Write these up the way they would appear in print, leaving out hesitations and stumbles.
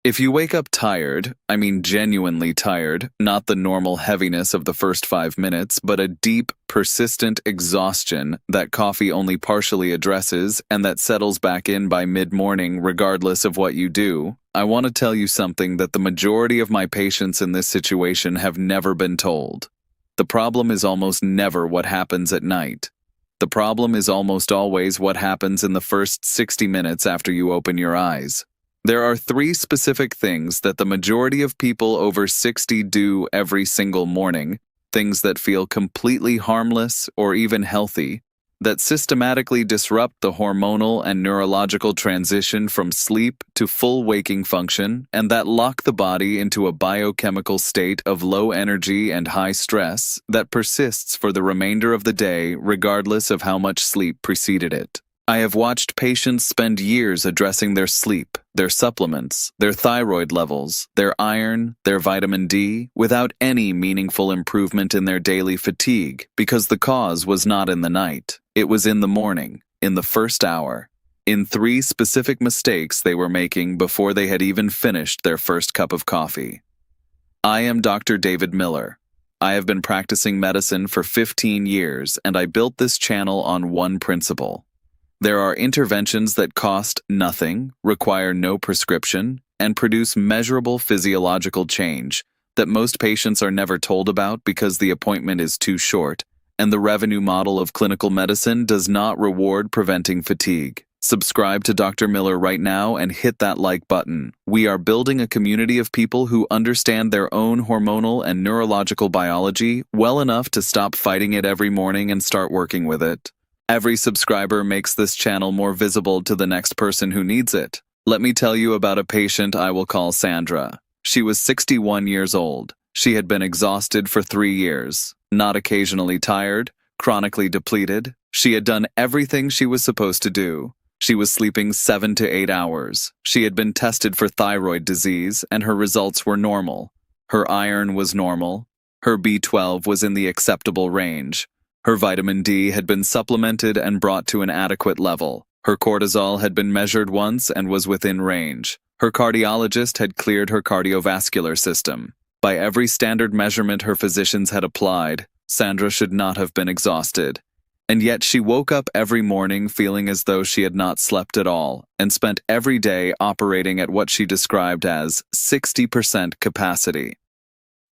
If you wake up tired, I mean genuinely tired, not the normal heaviness of the first 5 minutes, but a deep, persistent exhaustion that coffee only partially addresses and that settles back in by mid-morning regardless of what you do, I want to tell you something that the majority of my patients in this situation have never been told. The problem is almost never what happens at night. The problem is almost always what happens in the first 60 minutes after you open your eyes. There are three specific things that the majority of people over 60 do every single morning, things that feel completely harmless or even healthy, that systematically disrupt the hormonal and neurological transition from sleep to full waking function, and that lock the body into a biochemical state of low energy and high stress that persists for the remainder of the day regardless of how much sleep preceded it. I have watched patients spend years addressing their sleep, their supplements, their thyroid levels, their iron, their vitamin D, without any meaningful improvement in their daily fatigue because the cause was not in the night. It was in the morning, in the first hour, in three specific mistakes they were making before they had even finished their first cup of coffee. I am Dr. David Miller. I have been practicing medicine for 15 years, and I built this channel on one principle. There are interventions that cost nothing, require no prescription, and produce measurable physiological change that most patients are never told about because the appointment is too short, and the revenue model of clinical medicine does not reward preventing fatigue. Subscribe to Dr. Miller right now and hit that like button. We are building a community of people who understand their own hormonal and neurological biology well enough to stop fighting it every morning and start working with it. Every subscriber makes this channel more visible to the next person who needs it. Let me tell you about a patient I will call Sandra. She was 61 years old. She had been exhausted for 3 years, not occasionally tired, chronically depleted. She had done everything she was supposed to do. She was sleeping 7 to 8 hours. She had been tested for thyroid disease, and her results were normal. Her iron was normal. Her B12 was in the acceptable range. Her vitamin D had been supplemented and brought to an adequate level. Her cortisol had been measured once and was within range. Her cardiologist had cleared her cardiovascular system. By every standard measurement her physicians had applied, Sandra should not have been exhausted. And yet she woke up every morning feeling as though she had not slept at all and spent every day operating at what she described as 60% capacity.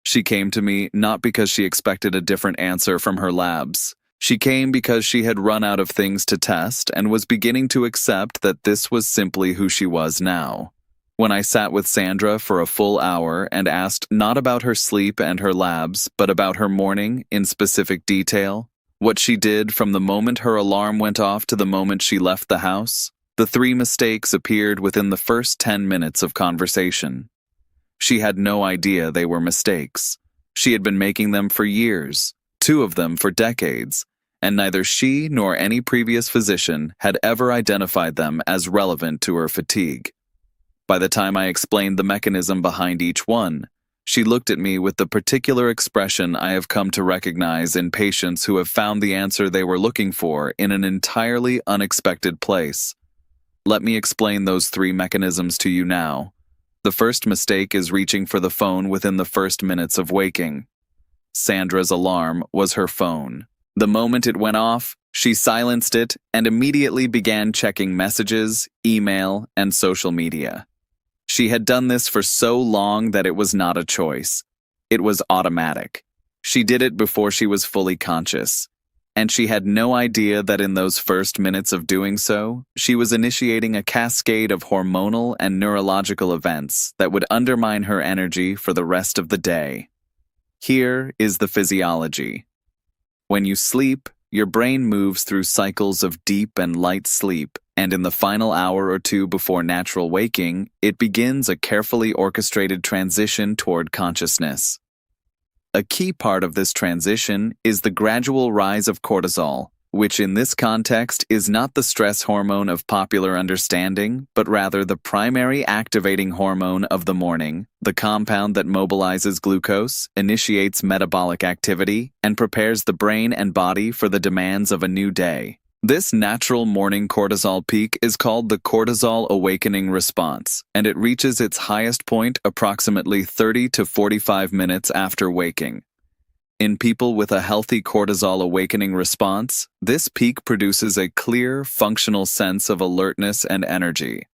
She came to me not because she expected a different answer from her labs. She came because she had run out of things to test and was beginning to accept that this was simply who she was now. When I sat with Sandra for a full hour and asked not about her sleep and her labs, but about her morning in specific detail, what she did from the moment her alarm went off to the moment she left the house, the three mistakes appeared within the first 10 minutes of conversation. She had no idea they were mistakes. She had been making them for years, 2 of them for decades, and neither she nor any previous physician had ever identified them as relevant to her fatigue. By the time I explained the mechanism behind each one, she looked at me with the particular expression I have come to recognize in patients who have found the answer they were looking for in an entirely unexpected place. Let me explain those 3 mechanisms to you now. The first mistake is reaching for the phone within the first minutes of waking. Sandra's alarm was her phone. The moment it went off, she silenced it and immediately began checking messages, email, and social media. She had done this for so long that it was not a choice. It was automatic. She did it before she was fully conscious. And she had no idea that in those first minutes of doing so, she was initiating a cascade of hormonal and neurological events that would undermine her energy for the rest of the day. Here is the physiology. When you sleep, your brain moves through cycles of deep and light sleep, and in the final hour or 2 before natural waking, it begins a carefully orchestrated transition toward consciousness. A key part of this transition is the gradual rise of cortisol, which in this context is not the stress hormone of popular understanding, but rather the primary activating hormone of the morning, the compound that mobilizes glucose, initiates metabolic activity, and prepares the brain and body for the demands of a new day. This natural morning cortisol peak is called the cortisol awakening response, and it reaches its highest point approximately 30 to 45 minutes after waking. In people with a healthy cortisol awakening response, this peak produces a clear, functional sense of alertness and energy.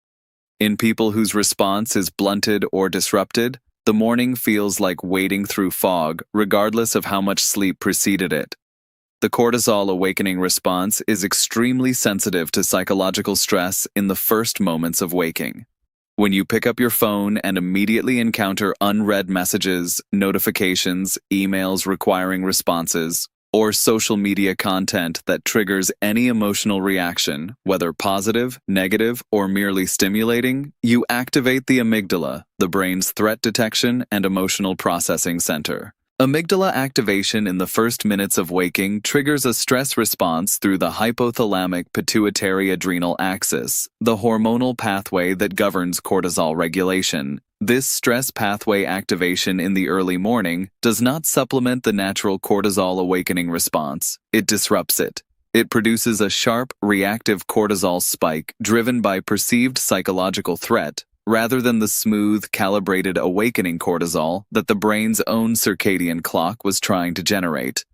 In people whose response is blunted or disrupted, the morning feels like wading through fog, regardless of how much sleep preceded it. The cortisol awakening response is extremely sensitive to psychological stress in the first moments of waking. When you pick up your phone and immediately encounter unread messages, notifications, emails requiring responses, or social media content that triggers any emotional reaction, whether positive, negative, or merely stimulating, you activate the amygdala, the brain's threat detection and emotional processing center. Amygdala activation in the first minutes of waking triggers a stress response through the hypothalamic pituitary adrenal axis, the hormonal pathway that governs cortisol regulation. This stress pathway activation in the early morning does not supplement the natural cortisol awakening response, it disrupts it. It produces a sharp, reactive cortisol spike driven by perceived psychological threat, rather than the smooth, calibrated awakening cortisol that the brain's own circadian clock was trying to generate.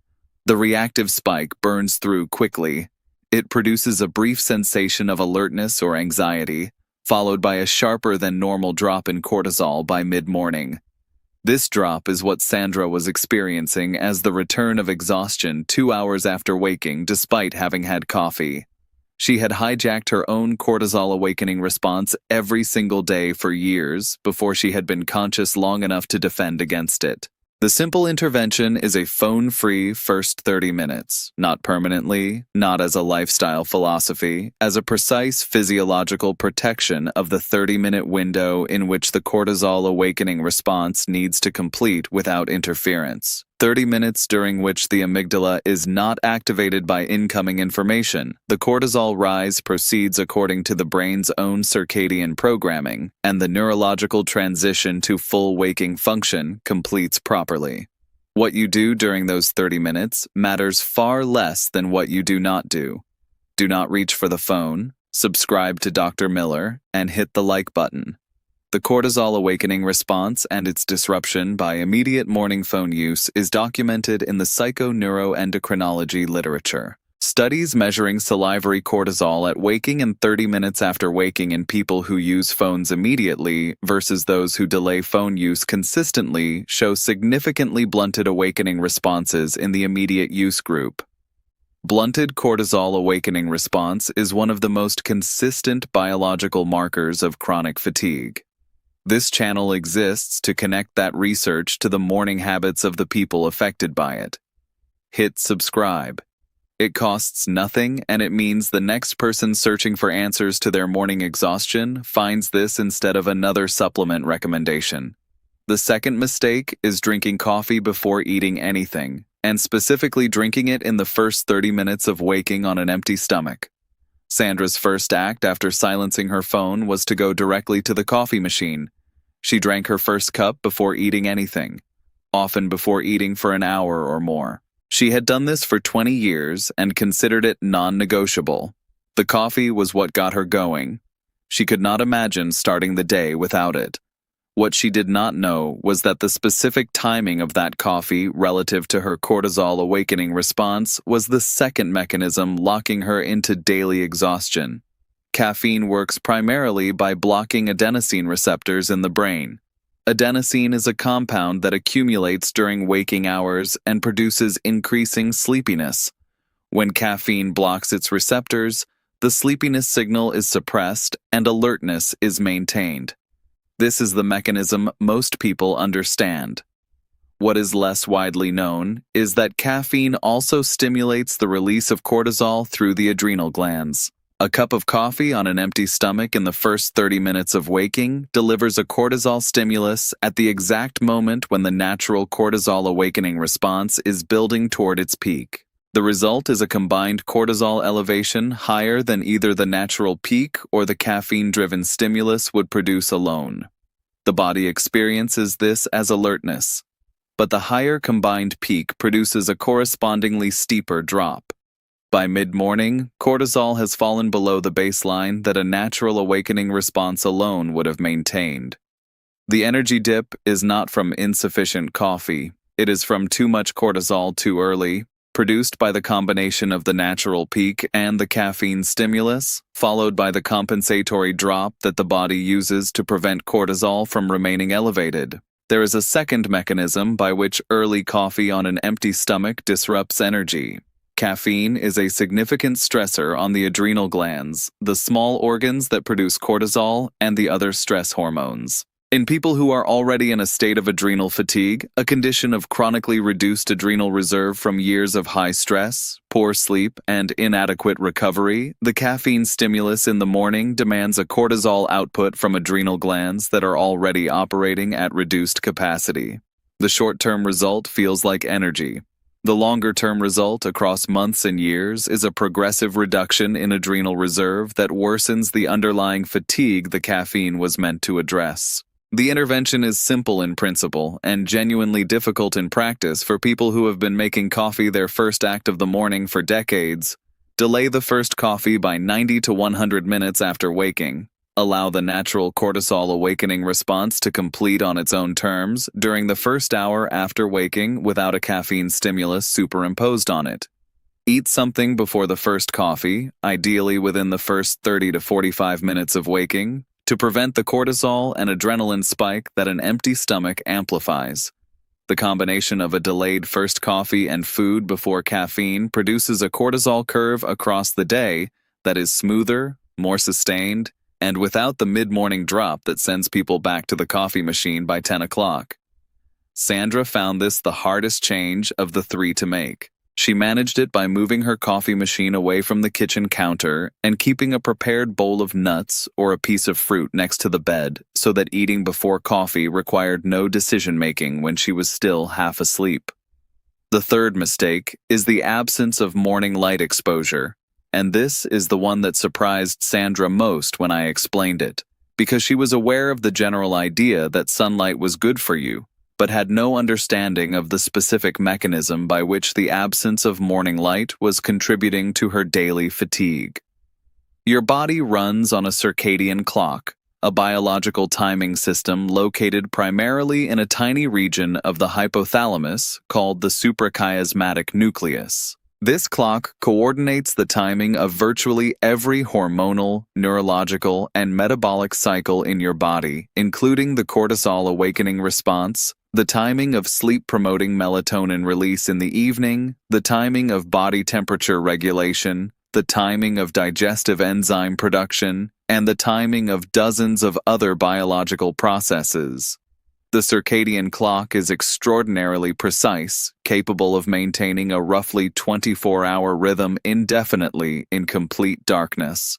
The reactive spike burns through quickly. It produces a brief sensation of alertness or anxiety, followed by a sharper than normal drop in cortisol by mid-morning. This drop is what Sandra was experiencing as the return of exhaustion 2 hours after waking despite having had coffee. She had hijacked her own cortisol awakening response every single day for years before she had been conscious long enough to defend against it. The simple intervention is a phone-free first 30 minutes, not permanently, not as a lifestyle philosophy, as a precise physiological protection of the 30-minute window in which the cortisol awakening response needs to complete without interference. 30 minutes during which the amygdala is not activated by incoming information. The cortisol rise proceeds according to the brain's own circadian programming, and the neurological transition to full waking function completes properly. What you do during those 30 minutes matters far less than what you do not do. Do not reach for the phone, subscribe to Dr. Miller, and hit the like button. The cortisol awakening response and its disruption by immediate morning phone use is documented in the psychoneuroendocrinology literature. Studies measuring salivary cortisol at waking and 30 minutes after waking in people who use phones immediately versus those who delay phone use consistently show significantly blunted awakening responses in the immediate use group. Blunted cortisol awakening response is one of the most consistent biological markers of chronic fatigue. This channel exists to connect that research to the morning habits of the people affected by it. Hit subscribe. It costs nothing, and it means the next person searching for answers to their morning exhaustion finds this instead of another supplement recommendation. The second mistake is drinking coffee before eating anything, and specifically drinking it in the first 30 minutes of waking on an empty stomach. Sandra's first act after silencing her phone was to go directly to the coffee machine. She drank her first cup before eating anything, often before eating for an hour or more. She had done this for 20 years and considered it non-negotiable. The coffee was what got her going. She could not imagine starting the day without it. What she did not know was that the specific timing of that coffee relative to her cortisol awakening response was the second mechanism locking her into daily exhaustion. Caffeine works primarily by blocking adenosine receptors in the brain. Adenosine is a compound that accumulates during waking hours and produces increasing sleepiness. When caffeine blocks its receptors, the sleepiness signal is suppressed and alertness is maintained. This is the mechanism most people understand. What is less widely known is that caffeine also stimulates the release of cortisol through the adrenal glands. A cup of coffee on an empty stomach in the first 30 minutes of waking delivers a cortisol stimulus at the exact moment when the natural cortisol awakening response is building toward its peak. The result is a combined cortisol elevation higher than either the natural peak or the caffeine-driven stimulus would produce alone. The body experiences this as alertness, but the higher combined peak produces a correspondingly steeper drop. By mid-morning, cortisol has fallen below the baseline that a natural awakening response alone would have maintained. The energy dip is not from insufficient coffee. It is from too much cortisol too early, produced by the combination of the natural peak and the caffeine stimulus, followed by the compensatory drop that the body uses to prevent cortisol from remaining elevated. There is a second mechanism by which early coffee on an empty stomach disrupts energy. Caffeine is a significant stressor on the adrenal glands, the small organs that produce cortisol and the other stress hormones. In people who are already in a state of adrenal fatigue, a condition of chronically reduced adrenal reserve from years of high stress, poor sleep, and inadequate recovery, the caffeine stimulus in the morning demands a cortisol output from adrenal glands that are already operating at reduced capacity. The short-term result feels like energy. The longer-term result across months and years is a progressive reduction in adrenal reserve that worsens the underlying fatigue the caffeine was meant to address. The intervention is simple in principle and genuinely difficult in practice for people who have been making coffee their first act of the morning for decades. Delay the first coffee by 90 to 100 minutes after waking. Allow the natural cortisol awakening response to complete on its own terms during the first hour after waking without a caffeine stimulus superimposed on it. Eat something before the first coffee, ideally within the first 30 to 45 minutes of waking, to prevent the cortisol and adrenaline spike that an empty stomach amplifies. The combination of a delayed first coffee and food before caffeine produces a cortisol curve across the day that is smoother, more sustained, and without the mid-morning drop that sends people back to the coffee machine by 10 o'clock. Sandra found this the hardest change of the three to make. She managed it by moving her coffee machine away from the kitchen counter and keeping a prepared bowl of nuts or a piece of fruit next to the bed so that eating before coffee required no decision-making when she was still half asleep. The third mistake is the absence of morning light exposure, and this is the one that surprised Sandra most when I explained it, because she was aware of the general idea that sunlight was good for you, but had no understanding of the specific mechanism by which the absence of morning light was contributing to her daily fatigue. Your body runs on a circadian clock, a biological timing system located primarily in a tiny region of the hypothalamus called the suprachiasmatic nucleus. This clock coordinates the timing of virtually every hormonal, neurological, and metabolic cycle in your body, including the cortisol awakening response, the timing of sleep-promoting melatonin release in the evening, the timing of body temperature regulation, the timing of digestive enzyme production, and the timing of dozens of other biological processes. The circadian clock is extraordinarily precise, capable of maintaining a roughly 24-hour rhythm indefinitely in complete darkness.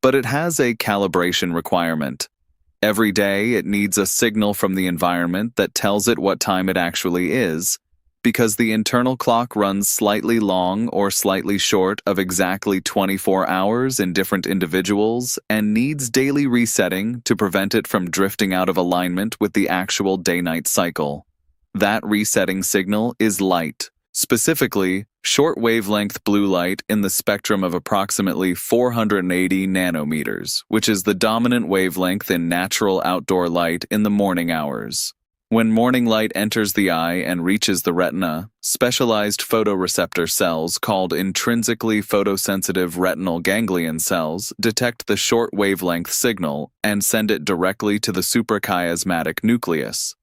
But it has a calibration requirement. Every day it needs a signal from the environment that tells it what time it actually is, because the internal clock runs slightly long or slightly short of exactly 24 hours in different individuals and needs daily resetting to prevent it from drifting out of alignment with the actual day-night cycle. That resetting signal is light, specifically short-wavelength blue light in the spectrum of approximately 480 nanometers, which is the dominant wavelength in natural outdoor light in the morning hours. When morning light enters the eye and reaches the retina, specialized photoreceptor cells called intrinsically photosensitive retinal ganglion cells detect the short wavelength signal and send it directly to the suprachiasmatic nucleus.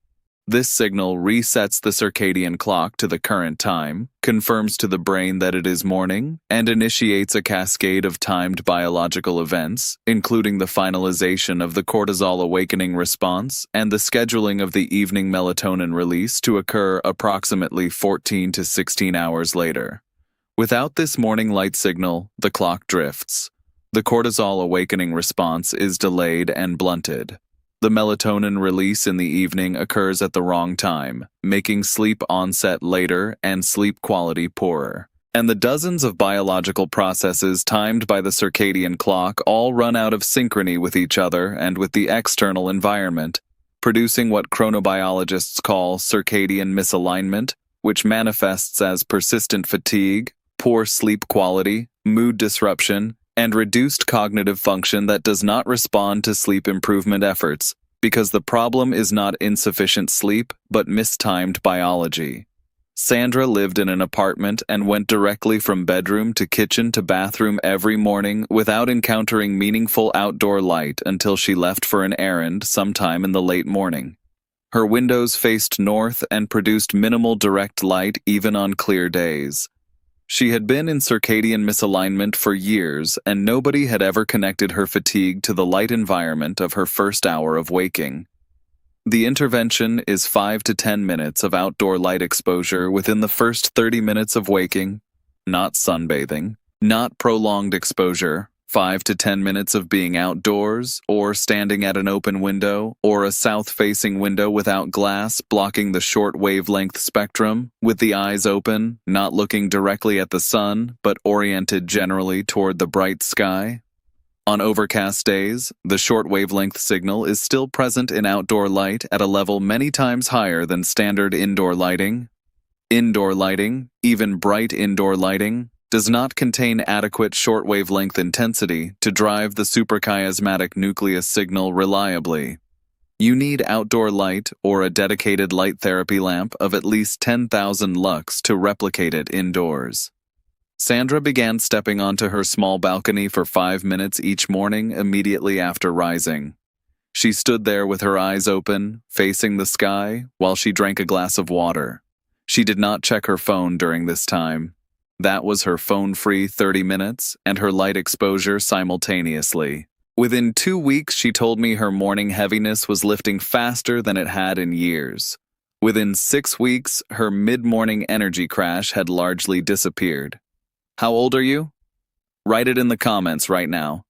This signal resets the circadian clock to the current time, confirms to the brain that it is morning, and initiates a cascade of timed biological events, including the finalization of the cortisol awakening response and the scheduling of the evening melatonin release to occur approximately 14 to 16 hours later. Without this morning light signal, the clock drifts. The cortisol awakening response is delayed and blunted. The melatonin release in the evening occurs at the wrong time, making sleep onset later and sleep quality poorer. And the dozens of biological processes timed by the circadian clock all run out of synchrony with each other and with the external environment, producing what chronobiologists call circadian misalignment, which manifests as persistent fatigue, poor sleep quality, mood disruption, and reduced cognitive function that does not respond to sleep improvement efforts, because the problem is not insufficient sleep, but mistimed biology. Sandra lived in an apartment and went directly from bedroom to kitchen to bathroom every morning without encountering meaningful outdoor light until she left for an errand sometime in the late morning. Her windows faced north and produced minimal direct light even on clear days. She had been in circadian misalignment for years, and nobody had ever connected her fatigue to the light environment of her first hour of waking. The intervention is 5 to 10 minutes of outdoor light exposure within the first 30 minutes of waking, not sunbathing, not prolonged exposure, 5 to 10 minutes of being outdoors, or standing at an open window, or a south-facing window without glass blocking the short wavelength spectrum, with the eyes open, not looking directly at the sun, but oriented generally toward the bright sky. On overcast days, the short wavelength signal is still present in outdoor light at a level many times higher than standard indoor lighting. Indoor lighting, even bright indoor lighting, does not contain adequate short wavelength intensity to drive the suprachiasmatic nucleus signal reliably. You need outdoor light or a dedicated light therapy lamp of at least 10,000 lux to replicate it indoors. Sandra began stepping onto her small balcony for 5 minutes each morning immediately after rising. She stood there with her eyes open, facing the sky, while she drank a glass of water. She did not check her phone during this time. That was her phone-free 30 minutes and her light exposure simultaneously. Within 2 weeks, she told me her morning heaviness was lifting faster than it had in years. Within 6 weeks, her mid-morning energy crash had largely disappeared. How old are you? Write it in the comments right now.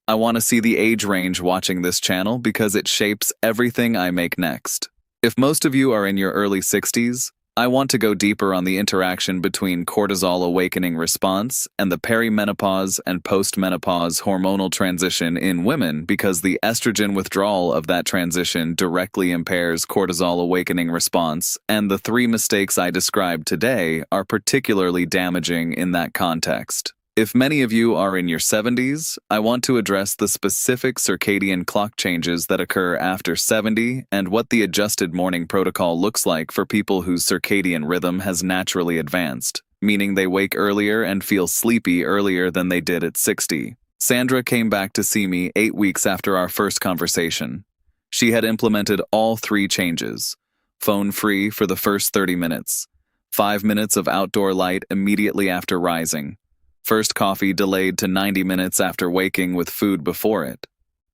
I want to see the age range watching this channel because it shapes everything I make next. If most of you are in your early 60s, I want to go deeper on the interaction between cortisol awakening response and the perimenopause and postmenopause hormonal transition in women because the estrogen withdrawal of that transition directly impairs cortisol awakening response, and the 3 mistakes I described today are particularly damaging in that context. If many of you are in your 70s, I want to address the specific circadian clock changes that occur after 70 and what the adjusted morning protocol looks like for people whose circadian rhythm has naturally advanced, meaning they wake earlier and feel sleepy earlier than they did at 60. Sandra came back to see me 8 weeks after our first conversation. She had implemented all 3 changes: phone-free for the first 30 minutes, 5 minutes of outdoor light immediately after rising, first coffee delayed to 90 minutes after waking with food before it.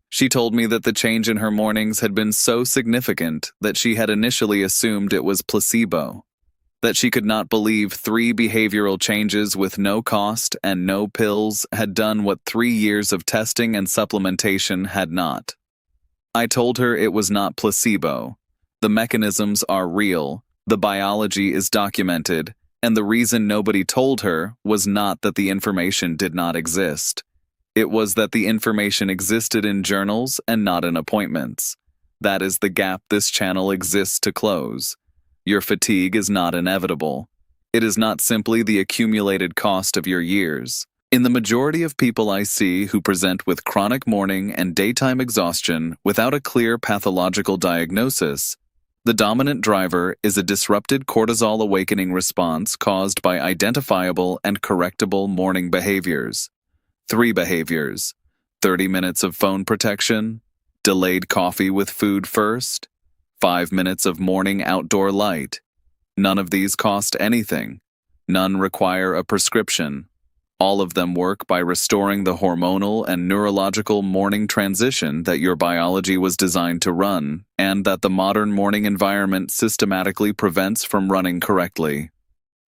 She told me that the change in her mornings had been so significant that she had initially assumed it was placebo, that she could not believe 3 behavioral changes with no cost and no pills had done what 3 years of testing and supplementation had not. I told her it was not placebo. The mechanisms are real, the biology is documented, and the reason nobody told her was not that the information did not exist. It was that the information existed in journals and not in appointments. That is the gap this channel exists to close. Your fatigue is not inevitable. It is not simply the accumulated cost of your years. In the majority of people I see who present with chronic morning and daytime exhaustion without a clear pathological diagnosis, the dominant driver is a disrupted cortisol awakening response caused by identifiable and correctable morning behaviors. 3 behaviors: 30 minutes of phone protection, delayed coffee with food first, 5 minutes of morning outdoor light. None of these cost anything. None require a prescription. All of them work by restoring the hormonal and neurological morning transition that your biology was designed to run, and that the modern morning environment systematically prevents from running correctly.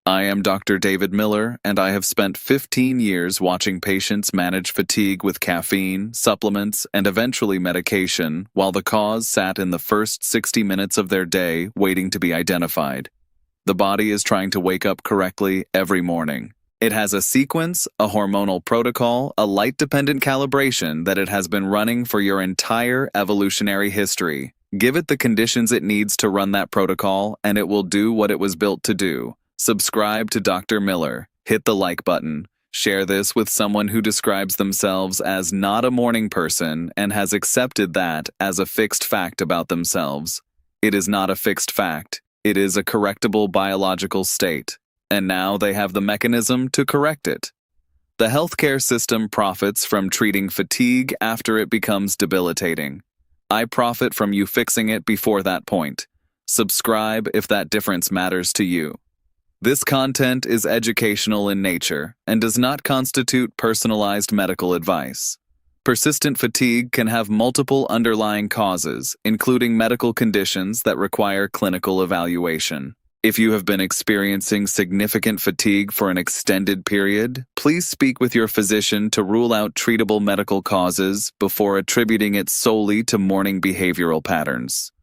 I am Dr. David Miller, and I have spent 15 years watching patients manage fatigue with caffeine, supplements, and eventually medication, while the cause sat in the first 60 minutes of their day waiting to be identified. The body is trying to wake up correctly every morning. It has a sequence, a hormonal protocol, a light-dependent calibration that it has been running for your entire evolutionary history. Give it the conditions it needs to run that protocol, and it will do what it was built to do. Subscribe to Dr. Miller. Hit the like button. Share this with someone who describes themselves as not a morning person and has accepted that as a fixed fact about themselves. It is not a fixed fact. It is a correctable biological state. And now they have the mechanism to correct it. The healthcare system profits from treating fatigue after it becomes debilitating. I profit from you fixing it before that point. Subscribe if that difference matters to you. This content is educational in nature and does not constitute personalized medical advice. Persistent fatigue can have multiple underlying causes, including medical conditions that require clinical evaluation. If you have been experiencing significant fatigue for an extended period, please speak with your physician to rule out treatable medical causes before attributing it solely to morning behavioral patterns.